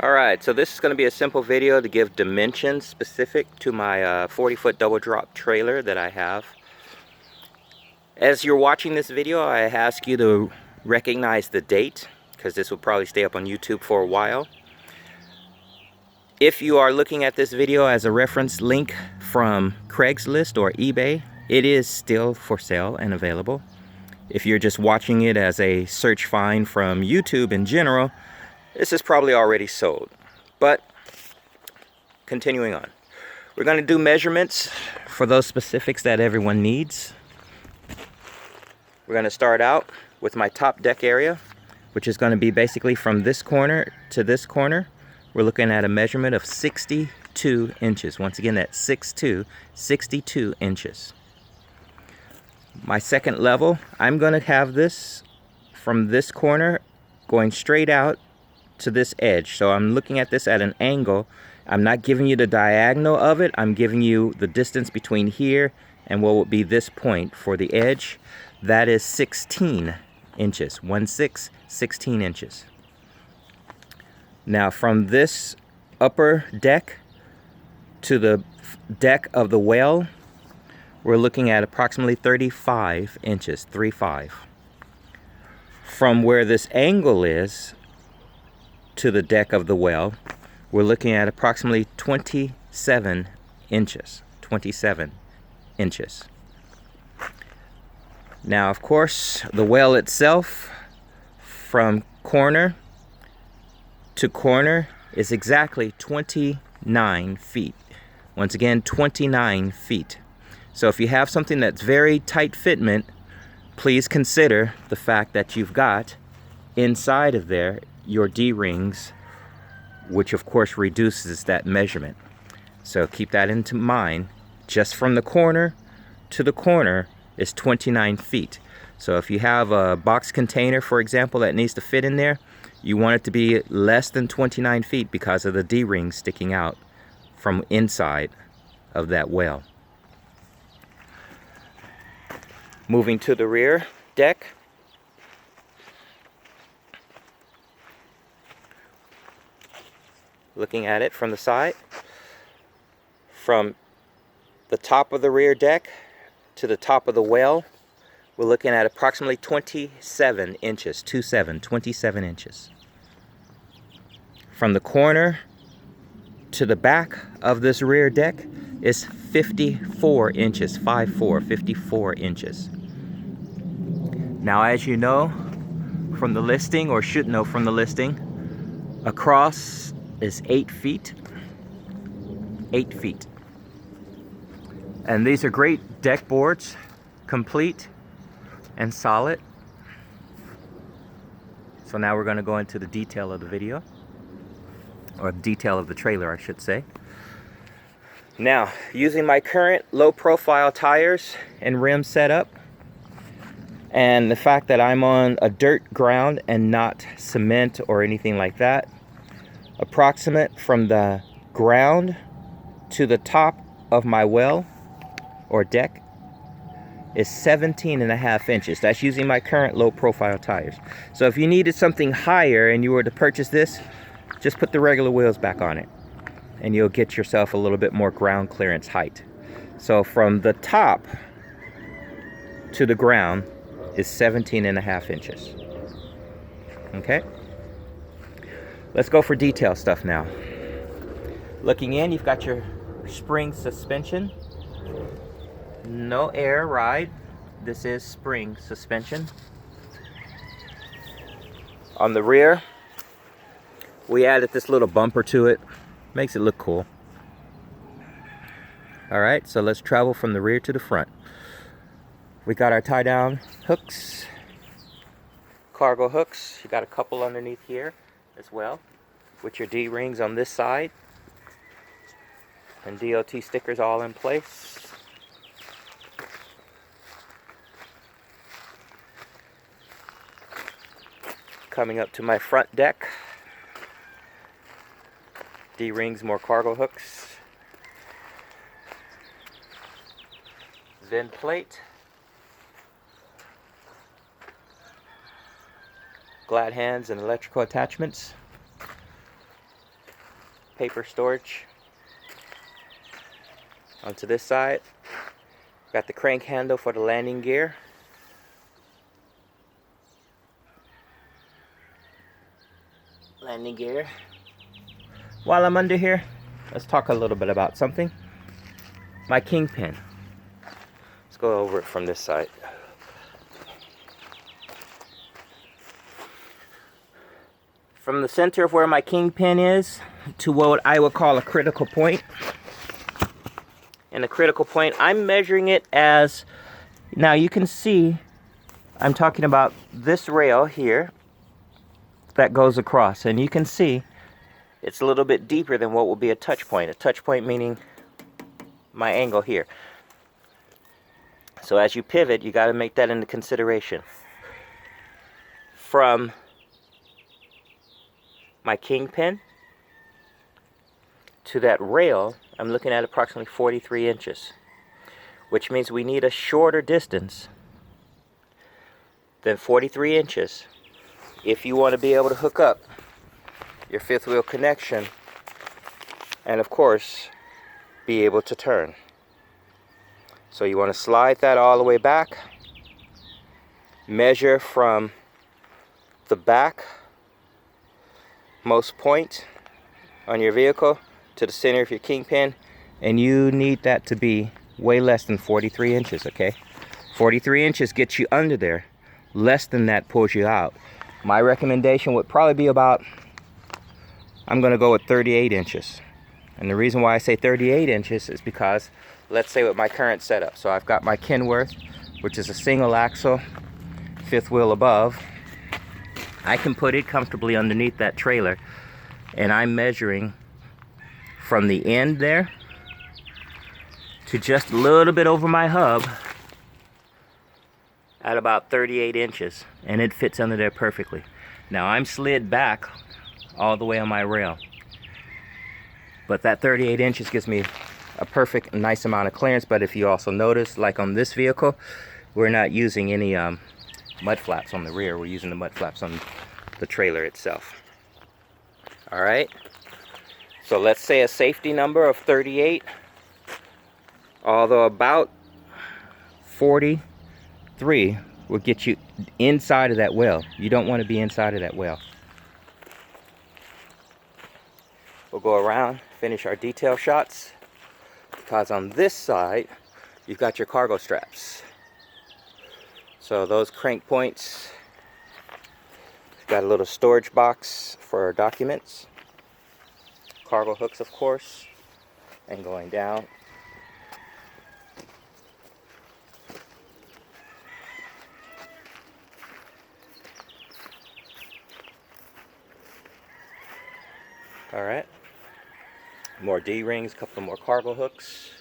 Alright, so this is going to be a simple video to give dimensions specific to my 40-foot double drop trailer that I have. As you're watching this video, I ask you to recognize the date, because this will probably stay up on YouTube for a while. If you are looking at this video as a reference link from Craigslist or eBay, it is still for sale and available. If you're just watching it as a search find from YouTube in general, this is probably already sold. But continuing on, we're going to do measurements for those specifics that everyone needs. We're going to start out with my top deck area, which is going to be basically from this corner to this corner. We're looking at a measurement of 62 inches. Once again, that's 62 inches. My second level, I'm going to have this from this corner going straight out to this edge. So I'm looking at this at an angle. I'm not giving you the diagonal of it. I'm giving you the distance between here and what would be this point for the edge. That is 16 inches. 16 inches. Now from this upper deck to the deck of the well, we're looking at approximately 35 inches, 35. From where this angle is to the deck of the well, we're looking at approximately 27 inches. 27 inches. Now, of course, the well itself, from corner to corner, is exactly 29 feet. Once again, 29 feet. So if you have something that's very tight fitment, please consider the fact that you've got inside of there your D-rings, which of course reduces that measurement. So keep that into mind. Just from the corner to the corner is 29 feet. So if you have a box container, for example, that needs to fit in there, you want it to be less than 29 feet because of the D-rings sticking out from inside of that well. Moving to the rear deck, looking at it from the side, from the top of the rear deck to the top of the well, we're looking at approximately 27 inches, 27 inches. From the corner to the back of this rear deck is 54 inches, 54 inches. Now, as you know from the listing, or should know from the listing, across is 8 feet. 8 feet. And these are great deck boards, complete and solid. So now we're going to go into the detail of the video, or the detail of the trailer, I should say. Now, using my current low profile tires and rim setup, and the fact that I'm on a dirt ground and not cement or anything like that, approximate from the ground to the top of my well or deck is 17.5 inches. That's using my current low profile tires. So if you needed something higher and you were to purchase this, just put the regular wheels back on it and you'll get yourself a little bit more ground clearance height. So from the top to the ground is 17.5 inches. Okay? Let's go for detail stuff now. Looking in, you've got your spring suspension. No air ride. This is spring suspension. On the rear, we added this little bumper to it. Makes it look cool. Alright, so let's travel from the rear to the front. We got our tie down hooks, cargo hooks. You got a couple underneath here as well, with your D-rings on this side and DOT stickers all in place. Coming up to my front deck, D-rings, more cargo hooks, vent plate, glad hands and electrical attachments. paper storage. Onto this side, got the crank handle for the landing gear. Landing gear. While I'm under here, let's talk a little bit about something. My kingpin. Let's go over it from this side. From the center of where my kingpin is to what I would call a critical point. And the critical point, I'm measuring it as, now you can see, I'm talking about this rail here that goes across. And you can see it's a little bit deeper than what will be a touch point. A touch point meaning my angle here. So as you pivot, you got to make that into consideration. From my kingpin to that rail, I'm looking at approximately 43 inches, which means we need a shorter distance than 43 inches if you want to be able to hook up your fifth wheel connection and of course be able to turn. So you want to slide that all the way back, measure from the back most point on your vehicle to the center of your kingpin, and you need that to be way less than 43 inches, okay? 43 inches gets you under there. Less than that pulls you out. My recommendation would probably be about, I'm gonna go with 38 inches. And the reason why I say 38 inches is because, let's say with my current setup, so I've got my Kenworth, which is a single axle, fifth wheel above. I can put it comfortably underneath that trailer, and I'm measuring from the end there to just a little bit over my hub at about 38 inches, and it fits under there perfectly. Now I'm slid back all the way on my rail, but that 38 inches gives me a perfect nice amount of clearance. But if you also notice, like on this vehicle, we're not using any mud flaps on the rear. We're using the mud flaps on the trailer itself. All right, so let's say a safety number of 38, although about 43 will get you inside of that well. You don't want to be inside of that well. We'll go around, finish our detail shots, because on this side you've got your cargo straps. So those crank points, got a little storage box for our documents, cargo hooks of course, and going down. All right, more D-rings, a couple more cargo hooks,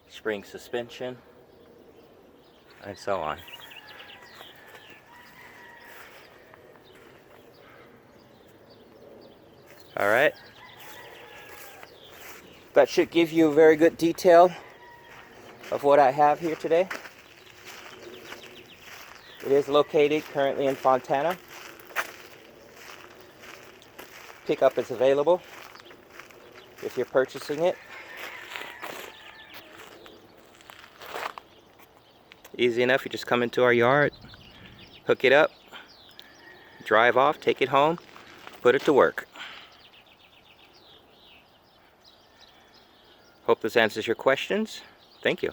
spring suspension, and so on. All right, that should give you a very good detail of what I have here today. It is located currently in Fontana. Pickup is available if you're purchasing it. Easy enough, you just come into our yard, hook it up, drive off, take it home, put it to work. Hope this answers your questions. Thank you.